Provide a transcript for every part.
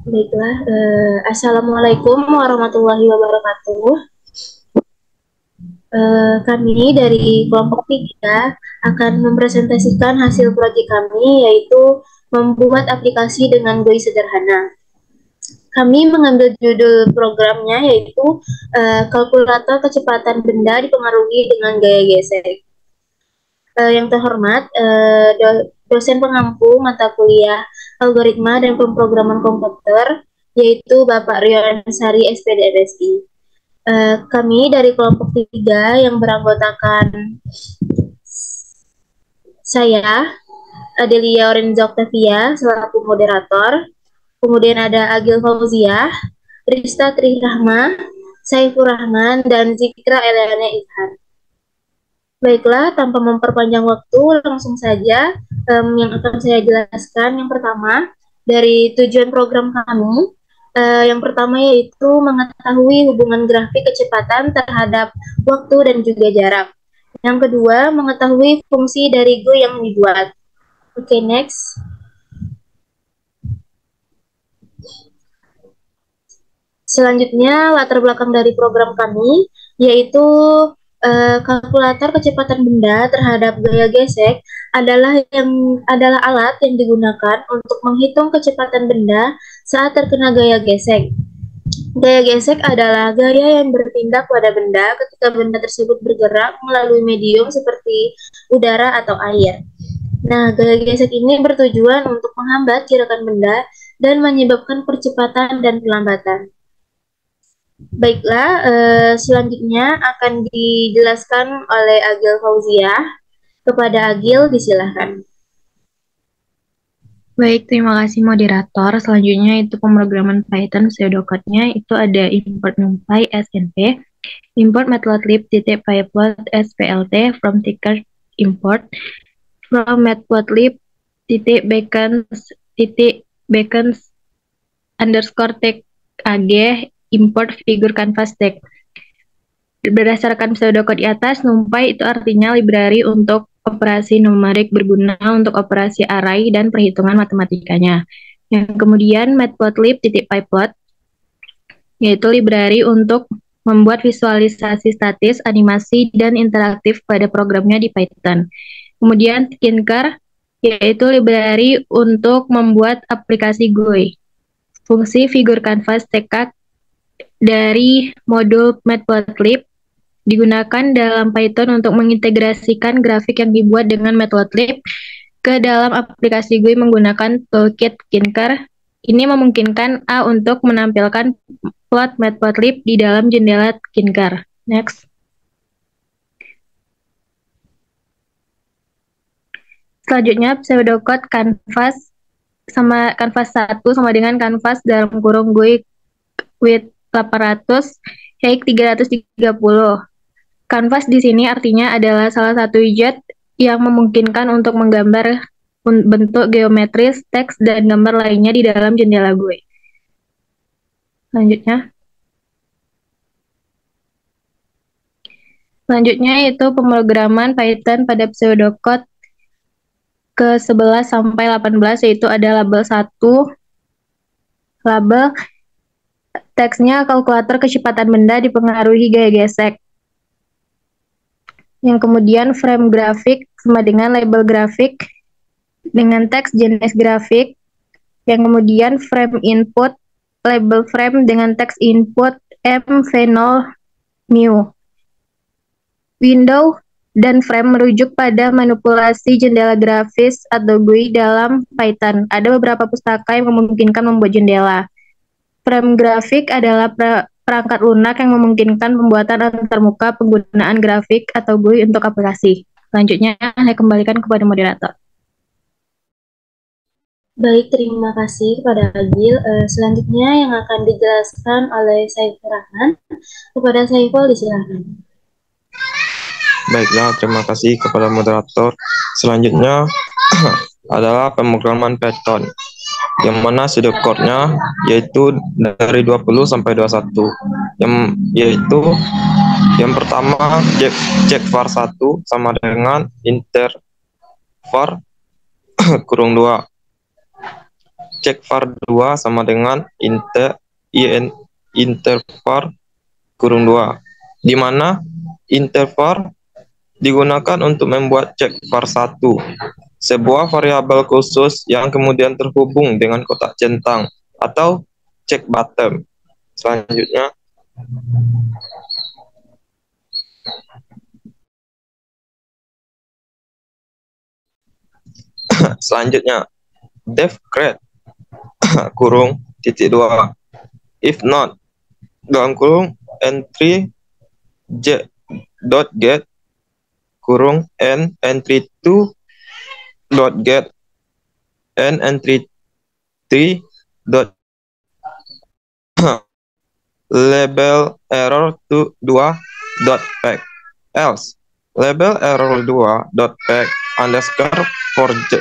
Baiklah, Assalamualaikum warahmatullahi wabarakatuh. Kami dari kelompok 3 akan mempresentasikan hasil proyek kami, yaitu membuat aplikasi dengan GUI sederhana. Kami mengambil judul programnya yaitu kalkulator kecepatan benda dipengaruhi dengan gaya gesek. Yang terhormat, dosen pengampu mata kuliah algoritma dan pemrograman komputer, yaitu Bapak Rion Sari SPD MSI. Kami dari kelompok 3 yang beranggotakan saya, Adelia Orenza Octavia, selaku moderator. Kemudian ada Agil Fauziah, Rista Trirahma, Saifur Rahman, dan Zikra Eliana Izhar. Baiklah, tanpa memperpanjang waktu, langsung saja yang akan saya jelaskan. Yang pertama, dari tujuan program kami, yang pertama yaitu mengetahui hubungan grafik kecepatan terhadap waktu dan juga jarak. Yang kedua, mengetahui fungsi dari GUI yang dibuat. Oke, next. Selanjutnya, latar belakang dari program kami, yaitu kalkulator kecepatan benda terhadap gaya gesek adalah alat yang digunakan untuk menghitung kecepatan benda saat terkena gaya gesek. Gaya gesek adalah gaya yang bertindak pada benda ketika benda tersebut bergerak melalui medium seperti udara atau air. Nah, gaya gesek ini bertujuan untuk menghambat gerakan benda dan menyebabkan percepatan dan pelambatan. Baiklah, selanjutnya akan dijelaskan oleh Agil Fauziah. Kepada Agil, disilahkan. Baik, terima kasih moderator. Selanjutnya itu pemrograman Python pseudocode-nya itu ada import numpy snp, import matplotlib.pyplot splt from ticker import, from matplotlib.beacons underscore tag ag import figure canvas tag. Berdasarkan pseudocode di atas, numpy itu artinya library untuk operasi numerik berguna untuk operasi array dan perhitungan matematikanya. Yang kemudian matplotlib.pyplot yaitu library untuk membuat visualisasi statis, animasi, dan interaktif pada programnya di Python. Kemudian Tinker yaitu library untuk membuat aplikasi GUI. Fungsi figure canvas TK dari modul matplotlib digunakan dalam Python untuk mengintegrasikan grafik yang dibuat dengan Matplotlib ke dalam aplikasi GUI menggunakan toolkit Tinker. Ini memungkinkan A untuk menampilkan plot Matplotlib di dalam jendela Tinker. Next. Selanjutnya pseudocode canvas sama canvas 1 sama dengan canvas dalam kurung GUI width 800 height 330. Canvas di sini artinya adalah salah satu widget yang memungkinkan untuk menggambar bentuk geometris, teks, dan gambar lainnya di dalam jendela GUI. Selanjutnya itu pemrograman Python pada pseudocode ke-11 sampai 18, yaitu ada label 1, label teksnya kalkulator kecepatan benda dipengaruhi gaya gesek. Yang kemudian frame grafik sama dengan label grafik dengan teks jenis grafik. Yang kemudian frame input, label frame dengan teks input mv0 new. Window dan frame merujuk pada manipulasi jendela grafis atau GUI dalam Python. Ada beberapa pustaka yang memungkinkan membuat jendela. Frame grafik adalah perangkat lunak yang memungkinkan pembuatan antarmuka penggunaan grafik atau GUI untuk aplikasi. Selanjutnya, saya kembalikan kepada moderator. Baik, terima kasih kepada Agil. Selanjutnya yang akan dijelaskan oleh Saiful Rahman. Kepada Saiful, disilakan. Baiklah, terima kasih kepada moderator. Selanjutnya adalah pemrograman Python, yang mana pseudocode-nya yaitu dari 20 sampai 21, yaitu yang pertama check var 1 sama dengan inter var kurung 2. cek var 2 sama dengan intervar kurung 2, di mana intervar digunakan untuk membuat cek var 1, sebuah variabel khusus yang kemudian terhubung dengan kotak centang atau cek bottom. Selanjutnya, def create kurung titik 2, if not dalam kurung entry j dot get kurung n entry 2 dot get n entry 3 dot label error 2 dot pack, else label error 2 dot pack underscore for j.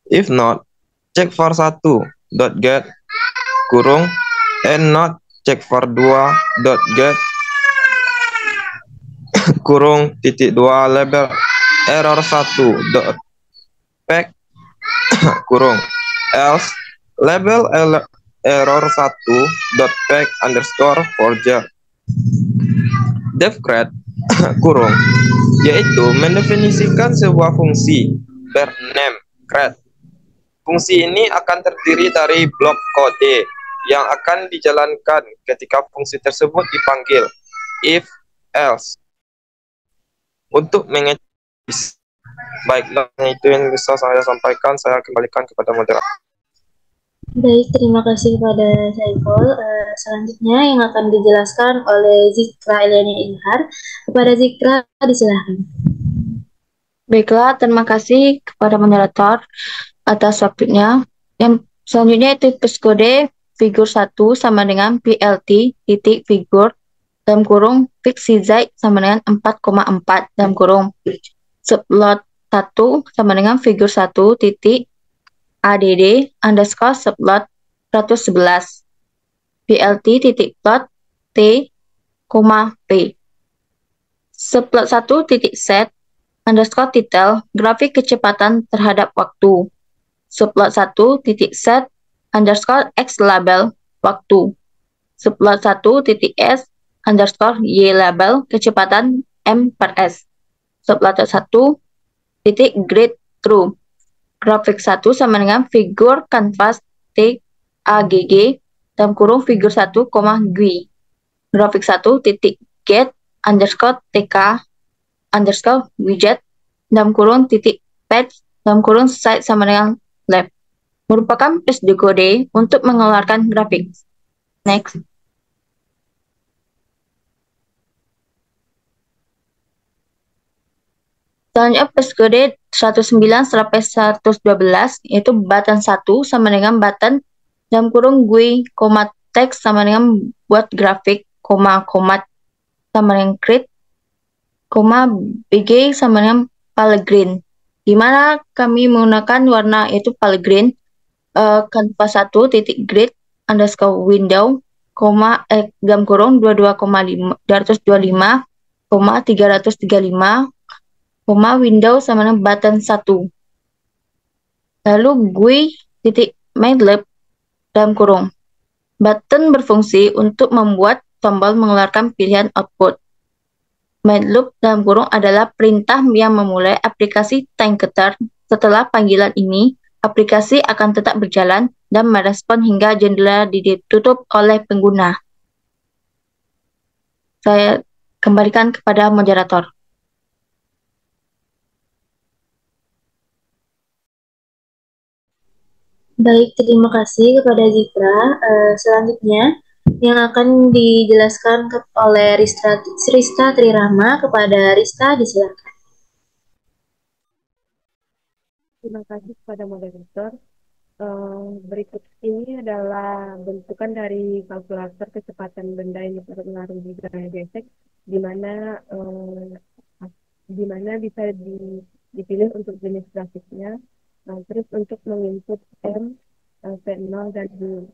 If not, check var 1 dot get kurung and not check var 2 dot get kurung titik 2 label error 1 dot pack kurung, else label error 1 dot pack underscore for j. Def create kurung yaitu mendefinisikan sebuah fungsi bername create. Fungsi ini akan terdiri dari blok kode yang akan dijalankan ketika fungsi tersebut dipanggil if, else, untuk mengecek. Baiklah, itu yang bisa saya sampaikan. Saya kembalikan kepada moderator. Baik, terima kasih kepada Saiful. Selanjutnya yang akan dijelaskan oleh Zikra Eliani Ilhar. Kepada Zikra, disilahkan. Baiklah, terima kasih kepada moderator atas waktunya. Yang selanjutnya itu pskode figur 1 sama dengan PLT titik figur dalam kurung fix z sama dengan 4,4 dalam kurung subplot 1 sama dengan figur 1 titik ADD underscore subplot 111 PLT titik plot T, P subplot 1 titik set underscore titel grafik kecepatan terhadap waktu subplot 1 titik set underscore x label waktu subplot 1 titik s underscore y label kecepatan m per s subplot 1 titik grid true grafik 1 sama dengan figur kanvas t agg dalam kurung figur 1, GUI grafik 1 titik get underscore tk underscore widget dalam kurung titik patch dalam kurung site sama dengan lab merupakan pseudo-kode untuk mengeluarkan grafik. Next. Selanjutnya pseudo-kode 109 sampai 112 yaitu button 1 sama dengan button dalam kurung GUI, text sama dengan buat grafik, komat sama dengan create, BG sama dengan Pellegrin. Di mana kami menggunakan warna yaitu Pellegrin, kanvas 1 titik grid underscore window, dalam kurung 225, 335, window sama dengan button 1. Lalu GUI titik matlab dalam kurung. Button berfungsi untuk membuat tombol mengeluarkan pilihan output. Matlab dalam kurung adalah perintah yang memulai aplikasi Tinketer. Setelah panggilan ini, aplikasi akan tetap berjalan dan merespon hingga jendela ditutup oleh pengguna. Saya kembalikan kepada moderator. Baik, terima kasih kepada Zikra. Selanjutnya yang akan dijelaskan oleh Rista Trirama. Kepada Rista, disilakan. Terima kasih kepada moderator. Berikut ini adalah bentukan dari kalkulator kecepatan benda yang mempengaruhi gaya gesek, di mana bisa dipilih untuk jenis grafiknya. Terus untuk menginput M, V0 dan U.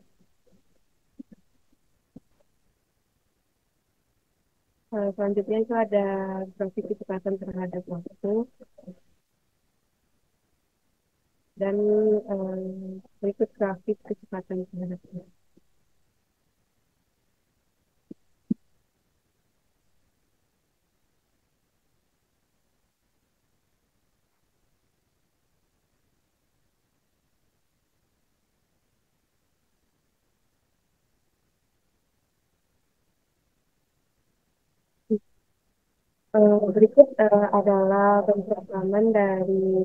Selanjutnya itu ada grafik kecepatan terhadap waktu. Dan berikut grafik kecepatan terhadapnya. Berikut adalah pemrograman dari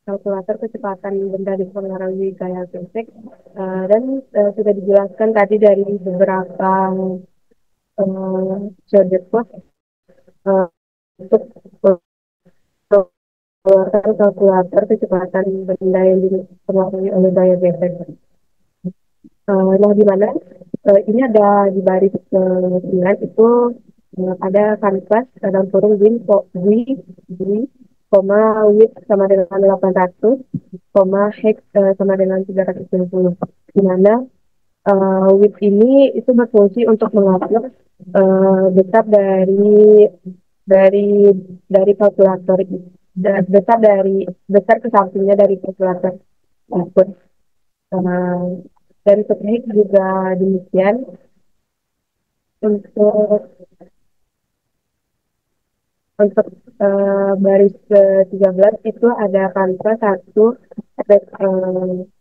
kalkulator kecepatan benda dipengaruhi gaya gesek, dan sudah dijelaskan tadi dari beberapa Soderbergh untuk mengeluarkan kalkulator kecepatan benda yang dipengaruhi oleh gaya gesek. Nah, di mana ini ada di baris ke-9 itu ada kanvas dalam kurung win, koma width sama dengan 800, koma hex sama dengan 360. Di mana width ini itu berfungsi untuk mengatur besar dari dari kalkulator, besar ke sampingnya dari kalkulator input. Dan teknik juga demikian. Untuk baris ke-13 itu ada kanvas 1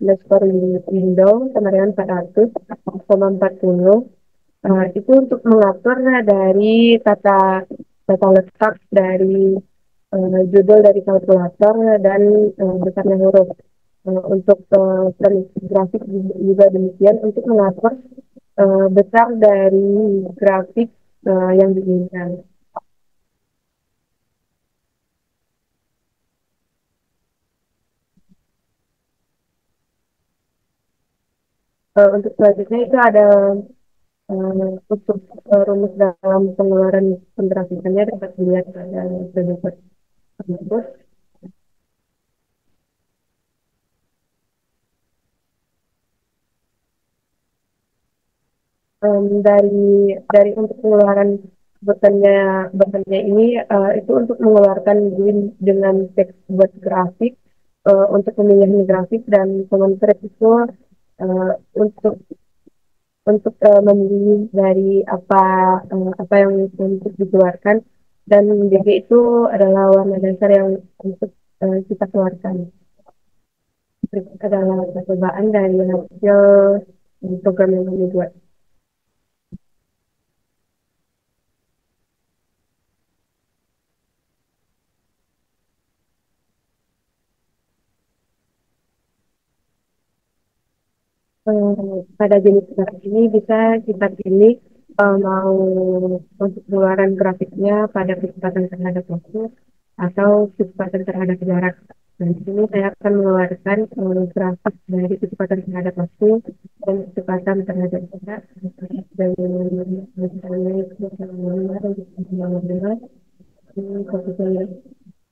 underscore window sama dengan 400,40. Itu untuk mengatur dari tata letak dari judul dari kalkulator dan besarnya huruf. Untuk grafik juga demikian untuk mengatur besar dari grafik yang diinginkan. Untuk selanjutnya itu ada untuk rumus dalam pengeluaran penggrafikannya dapat dilihat pada berikut tersebut. Dari untuk pengeluaran bekannya ini itu untuk mengeluarkan dengan teks buat grafik, untuk memilih grafik, dan pengonvert itu untuk memilih dari apa yang untuk dikeluarkan, dan BG itu adalah warna dasar yang untuk kita keluarkan. Berikut adalah percobaan dari hasil program yang kami buat. Pada jenis grafik ini bisa kita pilih mau untuk pengeluaran grafiknya pada kecepatan terhadap waktu atau kecepatan terhadap jarak. Dan di sini saya akan mengeluarkan grafik dari kecepatan terhadap waktu dan kecepatan terhadap jarak. Dan misalnya itu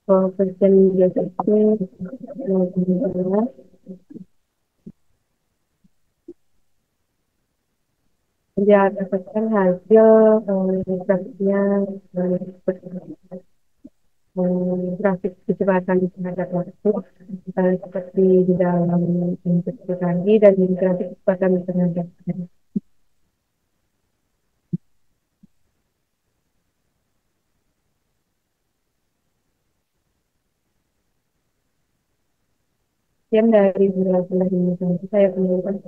koefisien biasanya dia dapatkan hasil grafiknya grafik kecepatan terhadap waktu seperti di dalam input tadi, dan grafik kecepatan terhadap yang dari bulan ini saya temukan.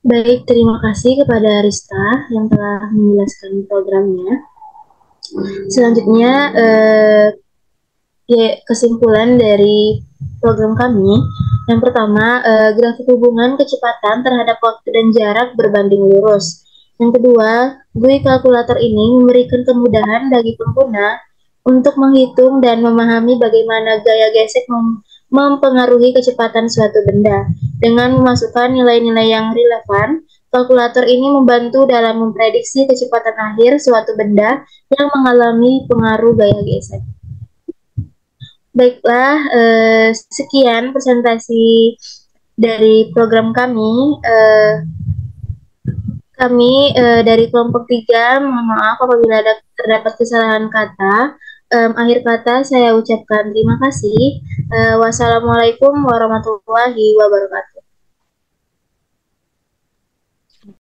Baik, terima kasih kepada Rista yang telah menjelaskan programnya. Selanjutnya, kesimpulan dari program kami. Yang pertama, grafik hubungan kecepatan terhadap waktu dan jarak berbanding lurus. Yang kedua, GUI kalkulator ini memberikan kemudahan bagi pengguna untuk menghitung dan memahami bagaimana gaya gesek mempengaruhi kecepatan suatu benda. Dengan memasukkan nilai-nilai yang relevan, kalkulator ini membantu dalam memprediksi kecepatan akhir suatu benda yang mengalami pengaruh gaya gesek. Baiklah, sekian presentasi dari program kami. Kami dari kelompok 3, mohon maaf apabila terdapat kesalahan kata. Akhir kata saya ucapkan terima kasih. Wassalamualaikum warahmatullahi wabarakatuh.